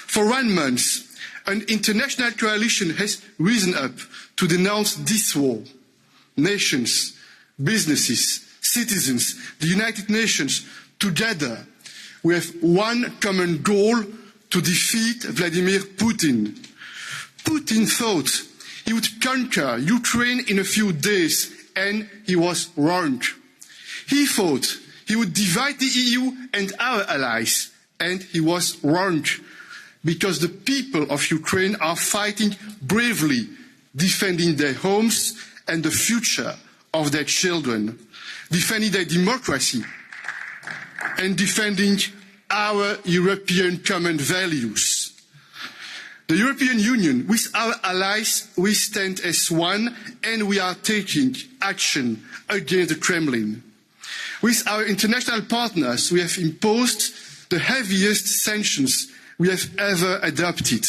For 1 month, an international coalition has risen up to denounce this war. Nations, businesses, citizens, the United Nations, together, we have one common goal: to defeat Vladimir Putin. Putin thought he would conquer Ukraine in a few days, and he was wrong. He thought he would divide the EU and our allies, and he was wrong, because the people of Ukraine are fighting bravely, defending their homes and the future of their children, defending their democracy and defending our European common values. The European Union, with our allies, we stand as one, and we are taking action against the Kremlin. With our international partners, we have imposed the heaviest sanctions we have ever adopted,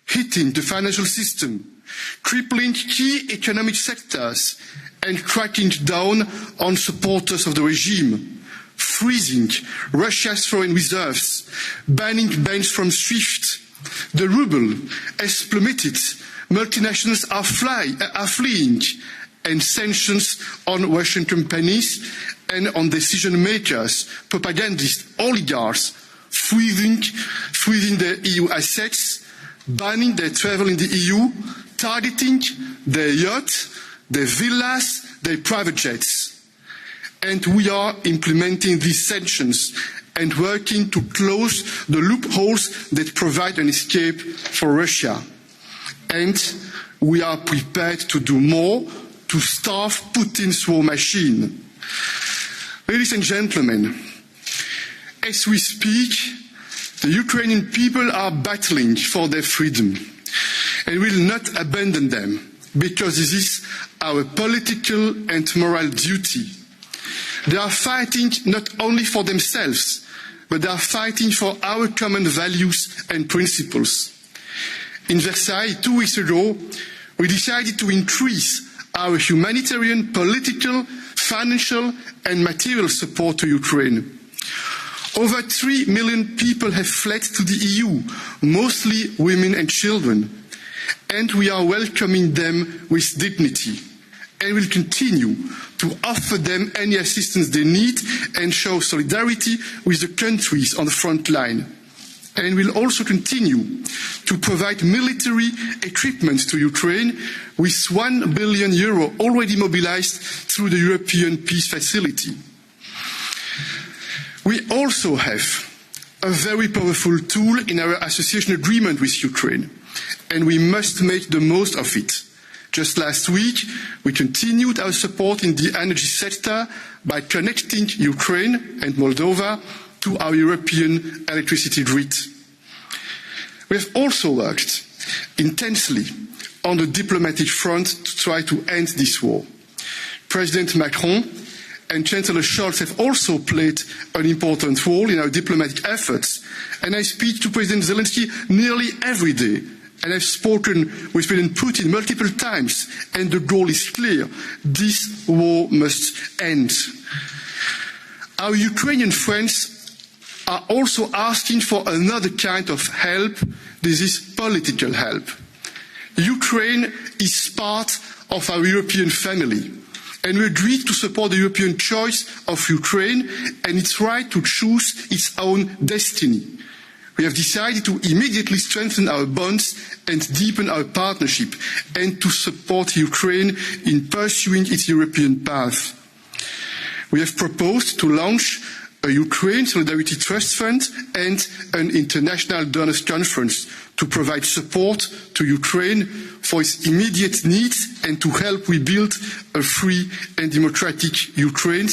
hitting the financial system, crippling key economic sectors, and cracking down on supporters of the regime, freezing Russia's foreign reserves, banning banks from SWIFT. The ruble has plummeted, multinationals are fleeing, and sanctions on Russian companies and on decision makers, propagandists, oligarchs, freezing their EU assets, banning their travel in the EU, targeting their yachts, their villas, their private jets. And we are implementing these sanctions and working to close the loopholes that provide an escape for Russia. And we are prepared to do more to starve Putin's war machine. Ladies and gentlemen, as we speak, the Ukrainian people are battling for their freedom, and will not abandon them, because this is our political and moral duty. They are fighting not only for themselves, but they are fighting for our common values and principles. In Versailles 2 weeks ago, we decided to increase our humanitarian, political, financial and material support to Ukraine. Over 3 million people have fled to the EU, mostly women and children, and we are welcoming them with dignity, and will continue to offer them any assistance they need and show solidarity with the countries on the front line. And will also continue to provide military equipment to Ukraine with €1 billion already mobilised through the European Peace Facility. We also have a very powerful tool in our association agreement with Ukraine, and we must make the most of it. Just last week, we continued our support in the energy sector by connecting Ukraine and Moldova to our European electricity grid. We have also worked intensely on the diplomatic front to try to end this war. President Macron and Chancellor Scholz have also played an important role in our diplomatic efforts, and I speak to President Zelensky nearly every day. And I've spoken with President Putin multiple times, and the goal is clear: this war must end. Our Ukrainian friends are also asking for another kind of help. This is political help. Ukraine is part of our European family, and we agreed to support the European choice of Ukraine and its right to choose its own destiny. We have decided to immediately strengthen our bonds and deepen our partnership, and to support Ukraine in pursuing its European path. We have proposed to launch a Ukraine Solidarity Trust Fund and an international donors conference to provide support to Ukraine for its immediate needs and to help rebuild a free and democratic Ukraine.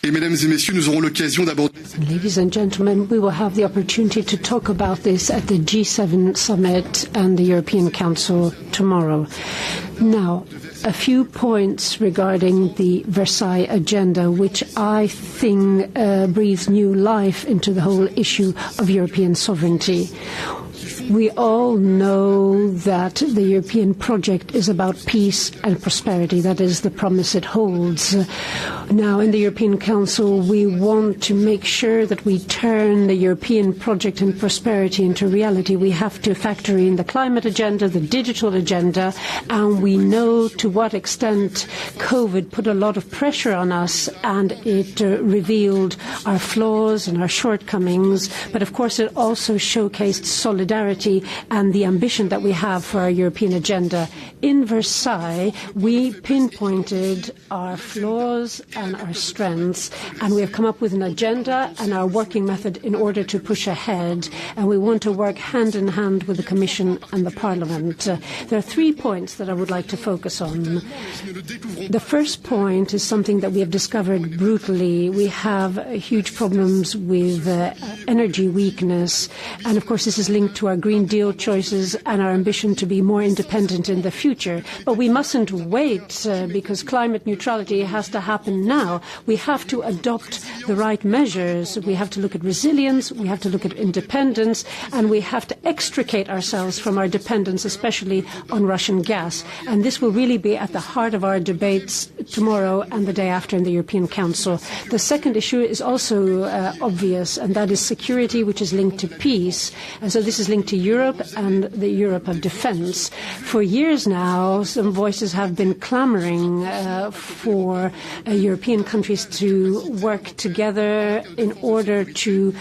Et mesdames et messieurs, nous aurons l'occasion d'aborder. Ladies and gentlemen, we will have the opportunity to talk about this at the G7 summit and the European Council tomorrow. Now, a few points regarding the Versailles agenda, which I think breathes new life into the whole issue of European sovereignty. We all know that the European project is about peace and prosperity. That is the promise it holds. Now, in the European Council, we want to make sure that we turn the European project and prosperity into reality. We have to factor in the climate agenda, the digital agenda, and we know to what extent COVID put a lot of pressure on us, and it revealed our flaws and our shortcomings. But of course, it also showcased solidarity and the ambition that we have for our European agenda. In Versailles, we pinpointed our flaws and our strengths, and we have come up with an agenda and our working method in order to push ahead, and we want to work hand in hand with the Commission and the Parliament. There are 3 points that I would like to focus on. The first point is something that we have discovered brutally. We have huge problems with energy weakness, and of course this is linked to our Green Deal choices and our ambition to be more independent in the future. But we mustn't wait because climate neutrality has to happen now. We have to adopt the right measures. We have to look at resilience, we have to look at independence, and we have to extricate ourselves from our dependence, especially on Russian gas. And this will really be at the heart of our debates tomorrow and the day after in the European Council. The second issue is also obvious, and that is security, which is linked to peace. And so this is linked to Europe and the Europe of defence. For years now, some voices have been clamouring for European countries to work together in order to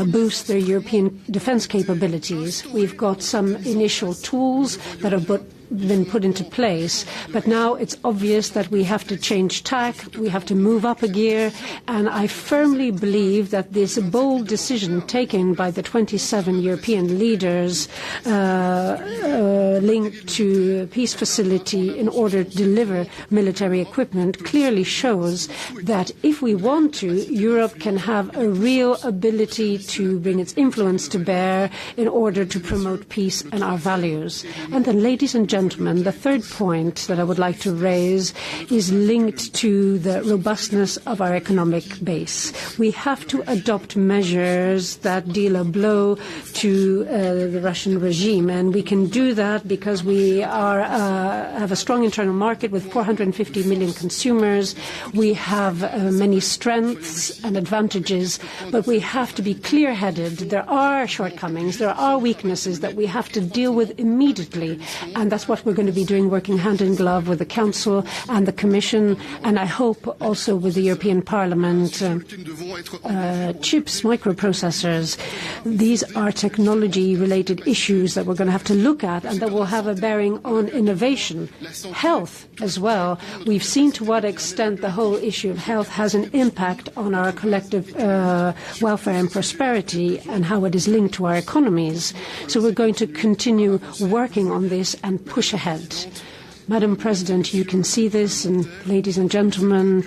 boost their European defence capabilities. We've got some initial tools that have been put into place, but now it's obvious that we have to change tack, we have to move up a gear, and I firmly believe that this bold decision taken by the 27 European leaders linked to a peace facility in order to deliver military equipment clearly shows that if we want to, Europe can have a real ability to bring its influence to bear in order to promote peace and our values. And then, ladies and gentlemen, the third point that I would like to raise is linked to the robustness of our economic base. We have to adopt measures that deal a blow to the Russian regime, and we can do that because we have a strong internal market with 450 million consumers. We have many strengths and advantages, but we have to be clear-headed. There are shortcomings, there are weaknesses that we have to deal with immediately, and that's what we're going to be doing, working hand in glove with the Council and the Commission, and I hope also with the European Parliament. Chips, microprocessors, these are technology-related issues that we're going to have to look at and that will have a bearing on innovation. Health as well. We've seen to what extent the whole issue of health has an impact on our collective welfare and prosperity and how it is linked to our economies. So we're going to continue working on this and push ahead. Madam President, you can see this, and ladies and gentlemen,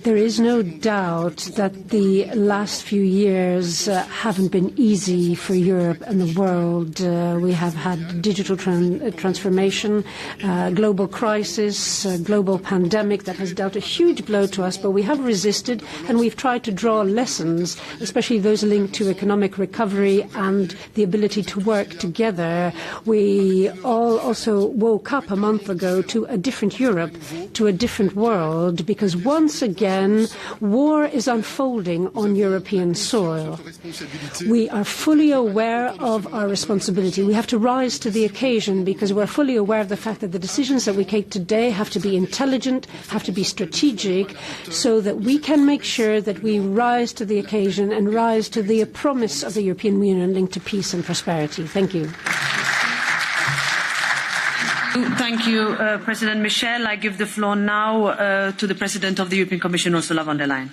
there is no doubt that the last few years haven't been easy for Europe and the world. We have had digital transformation, global crisis, global pandemic that has dealt a huge blow to us, but we have resisted and we've tried to draw lessons, especially those linked to economic recovery and the ability to work together. We all also woke up a month ago to a different Europe, to a different world, because once again, war is unfolding on European soil. We are fully aware of our responsibility. We have to rise to the occasion because we're fully aware of the fact that the decisions that we take today have to be intelligent, have to be strategic, so that we can make sure that we rise to the occasion and rise to the promise of the European Union linked to peace and prosperity. Thank you. Thank you, President Michel. I give the floor now to the President of the European Commission, Ursula von der Leyen.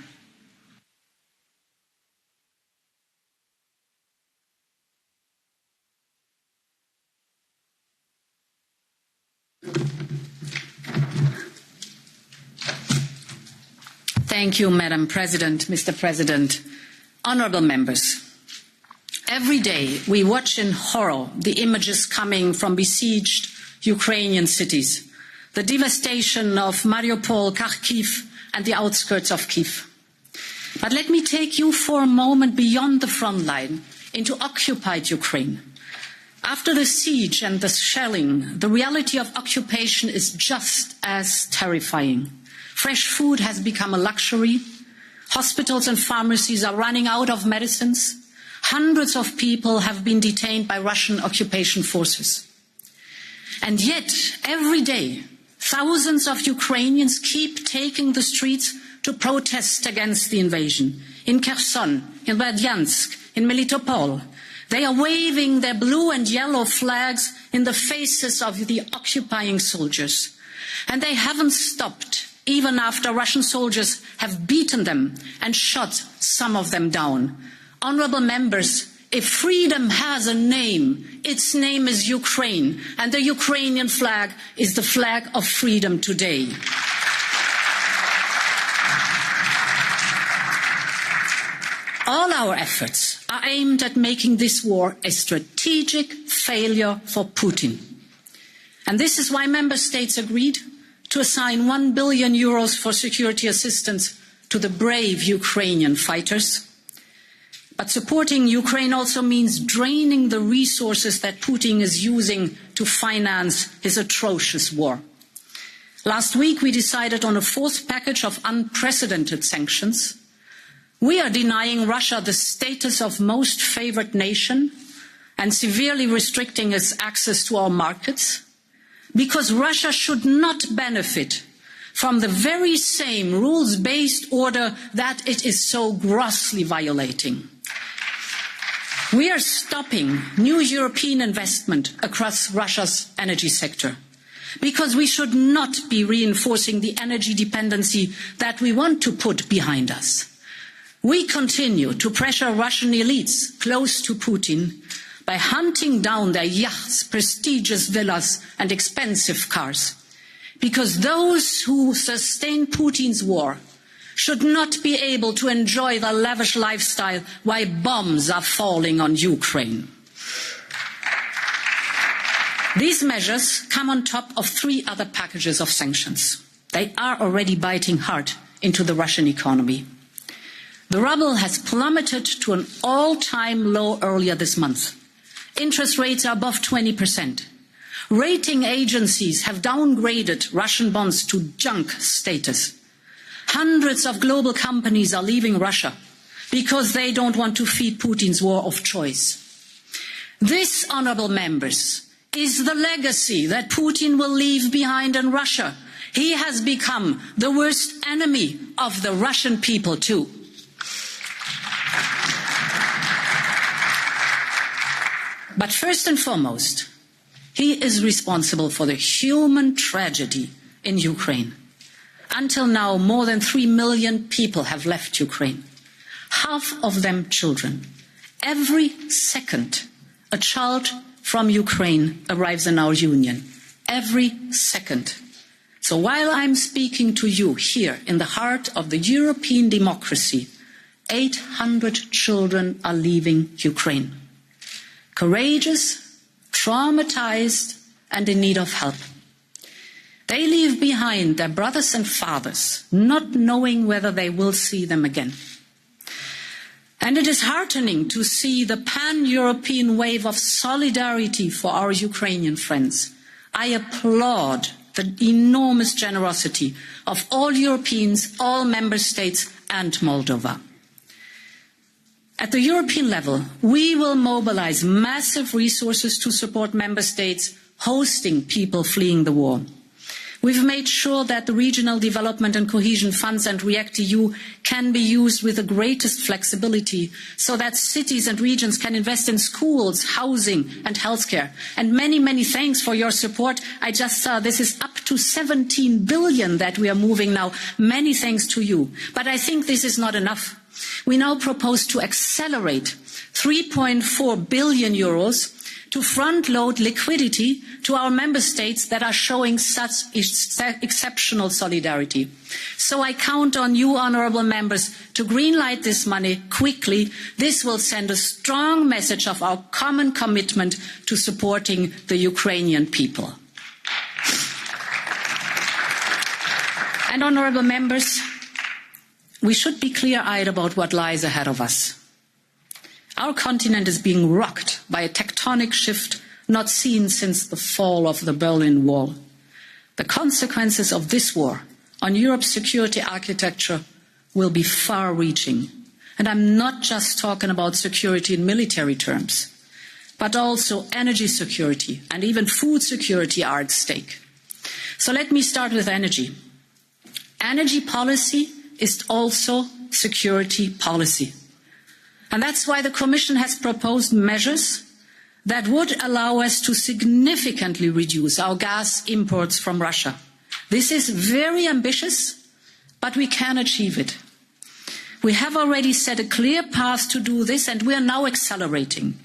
Thank you, Madam President, Mr. President, honourable members. Every day we watch in horror the images coming from besieged Ukrainian cities, the devastation of Mariupol, Kharkiv and the outskirts of Kyiv. But let me take you for a moment beyond the front line into occupied Ukraine. After the siege and the shelling, the reality of occupation is just as terrifying. Fresh food has become a luxury. Hospitals and pharmacies are running out of medicines. Hundreds of people have been detained by Russian occupation forces. And yet, every day, thousands of Ukrainians keep taking the streets to protest against the invasion. In Kherson, in Berdyansk, in Melitopol, they are waving their blue and yellow flags in the faces of the occupying soldiers. And they haven't stopped, even after Russian soldiers have beaten them and shot some of them down. Honourable members, if freedom has a name, its name is Ukraine, and the Ukrainian flag is the flag of freedom today. All our efforts are aimed at making this war a strategic failure for Putin. And this is why Member States agreed to assign €1 billion for security assistance to the brave Ukrainian fighters. But supporting Ukraine also means draining the resources that Putin is using to finance his atrocious war. Last week, we decided on a fourth package of unprecedented sanctions. We are denying Russia the status of most favoured nation and severely restricting its access to our markets, because Russia should not benefit from the very same rules-based order that it is so grossly violating. We are stopping new European investment across Russia's energy sector, because we should not be reinforcing the energy dependency that we want to put behind us. We continue to pressure Russian elites close to Putin by hunting down their yachts, prestigious villas and expensive cars, because those who sustain Putin's war should not be able to enjoy the lavish lifestyle while bombs are falling on Ukraine. These measures come on top of 3 other packages of sanctions. They are already biting hard into the Russian economy. The ruble has plummeted to an all-time low earlier this month. Interest rates are above 20%. Rating agencies have downgraded Russian bonds to junk status. Hundreds of global companies are leaving Russia because they don't want to feed Putin's war of choice. This, honourable members, is the legacy that Putin will leave behind in Russia. He has become the worst enemy of the Russian people too. But first and foremost, he is responsible for the human tragedy in Ukraine. Until now, more than 3 million people have left Ukraine, half of them children. Every second, a child from Ukraine arrives in our union. Every second. So while I'm speaking to you here in the heart of the European democracy, 800 children are leaving Ukraine. Courageous, traumatized, and in need of help. They leave behind their brothers and fathers, not knowing whether they will see them again. And it is heartening to see the pan-European wave of solidarity for our Ukrainian friends. I applaud the enormous generosity of all Europeans, all member states and Moldova. At the European level, we will mobilise massive resources to support member states hosting people fleeing the war. We've made sure that the regional development and cohesion funds and REACT-EU can be used with the greatest flexibility so that cities and regions can invest in schools, housing and healthcare. And many, many thanks for your support. I just saw this is up to 17 billion that we are moving now. Many thanks to you. But I think this is not enough. We now propose to accelerate 3.4 billion euros to front-load liquidity to our member states that are showing such exceptional solidarity. So I count on you, honourable members, to greenlight this money quickly. This will send a strong message of our common commitment to supporting the Ukrainian people. And honourable members, we should be clear-eyed about what lies ahead of us. Our continent is being rocked by a tectonic shift not seen since the fall of the Berlin Wall. The consequences of this war on Europe's security architecture will be far-reaching. And I'm not just talking about security in military terms, but also energy security and even food security are at stake. So let me start with energy. Energy policy is also security policy. And that's why the Commission has proposed measures that would allow us to significantly reduce our gas imports from Russia. This is very ambitious, but we can achieve it. We have already set a clear path to do this, and we are now accelerating.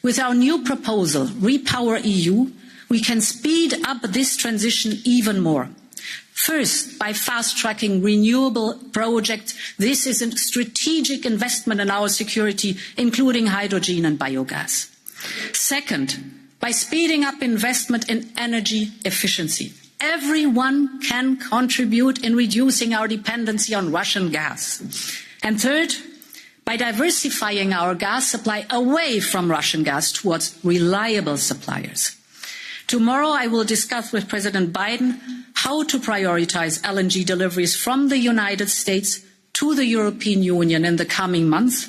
With our new proposal, Repower EU, we can speed up this transition even more. First, by fast-tracking renewable projects. This is a strategic investment in our security, including hydrogen and biogas. Second, by speeding up investment in energy efficiency. Everyone can contribute in reducing our dependency on Russian gas. And third, by diversifying our gas supply away from Russian gas towards reliable suppliers. Tomorrow I will discuss with President Biden how to prioritise LNG deliveries from the United States to the European Union in the coming months.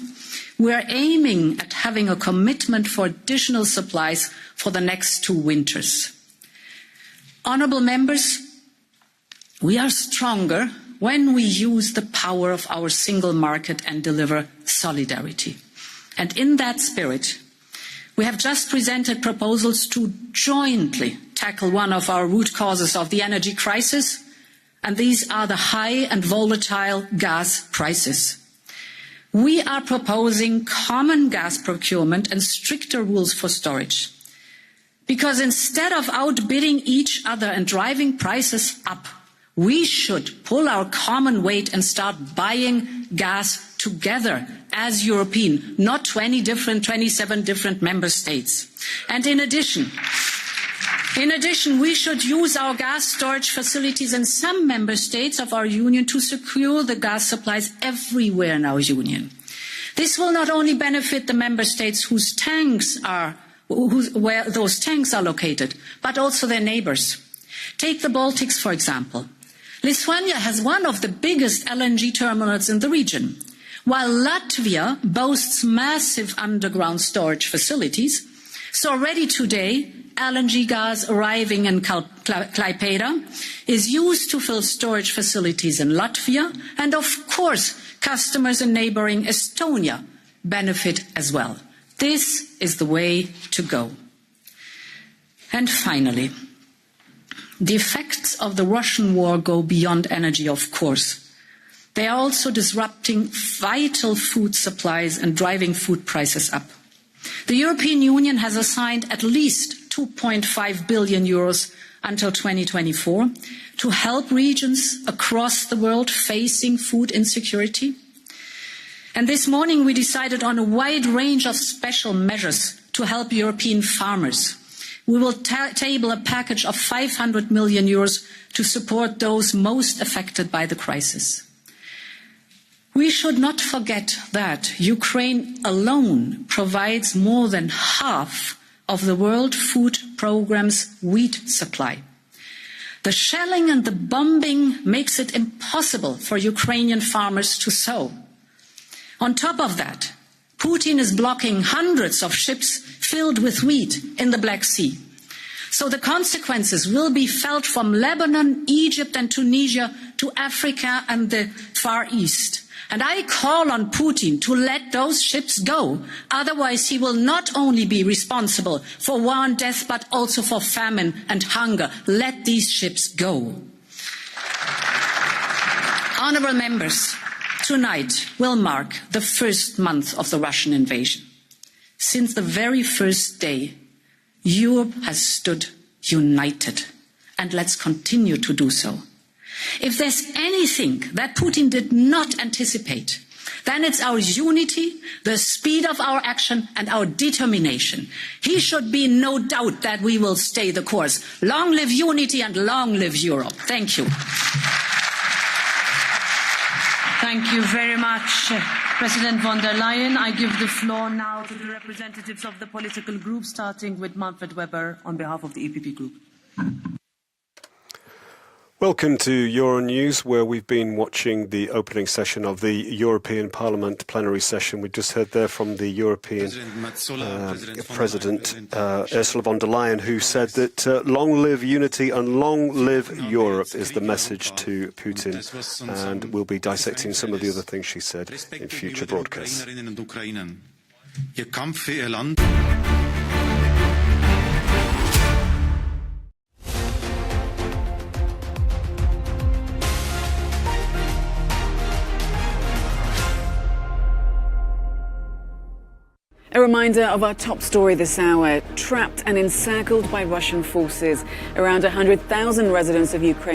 We are aiming at having a commitment for additional supplies for the next 2 winters. Honourable members, we are stronger when we use the power of our single market and deliver solidarity. And in that spirit, we have just presented proposals to jointly tackle one of our root causes of the energy crisis, and these are the high and volatile gas prices. We are proposing common gas procurement and stricter rules for storage. Because instead of outbidding each other and driving prices up, we should pull our common weight and start buying gas together as European, not 27 different member states. And in addition, we should use our gas storage facilities in some member states of our union to secure the gas supplies everywhere in our union. This will not only benefit the member states where those tanks are located, but also their neighbours. Take the Baltics, for example. Lithuania has one of the biggest LNG terminals in the region, while Latvia boasts massive underground storage facilities. So already today, LNG gas arriving in Klaipėda is used to fill storage facilities in Latvia, and of course, customers in neighbouring Estonia benefit as well. This is the way to go. And finally, the effects of the Russian war go beyond energy, of course. They are also disrupting vital food supplies and driving food prices up. The European Union has assigned at least 2.5 billion euros until 2024 to help regions across the world facing food insecurity. And this morning we decided on a wide range of special measures to help European farmers. We will table a package of 500 million euros to support those most affected by the crisis. We should not forget that Ukraine alone provides more than half of the World Food Programme's wheat supply. The shelling and the bombing makes it impossible for Ukrainian farmers to sow. On top of that, Putin is blocking hundreds of ships filled with wheat in the Black Sea. So the consequences will be felt from Lebanon, Egypt and Tunisia to Africa and the Far East. And I call on Putin to let those ships go. Otherwise, he will not only be responsible for war and death, but also for famine and hunger. Let these ships go. Honourable members, tonight will mark the first month of the Russian invasion. Since the very first day, Europe has stood united, and let's continue to do so. If there's anything that Putin did not anticipate, then it's our unity, the speed of our action and our determination. He should be in no doubt that we will stay the course. Long live unity and long live Europe. Thank you. Thank you very much. President von der Leyen, I give the floor now to the representatives of the political groups, starting with Manfred Weber on behalf of the EPP Group. Welcome to Euronews, where we've been watching the opening session of the European Parliament plenary session. We just heard there from the European President Ursula von der Leyen, who said that long live unity and long live Europe is the message to Putin. And we'll be dissecting some of the other things she said in future broadcasts. A reminder of our top story this hour. Trapped and encircled by Russian forces, around 100,000 residents of Ukraine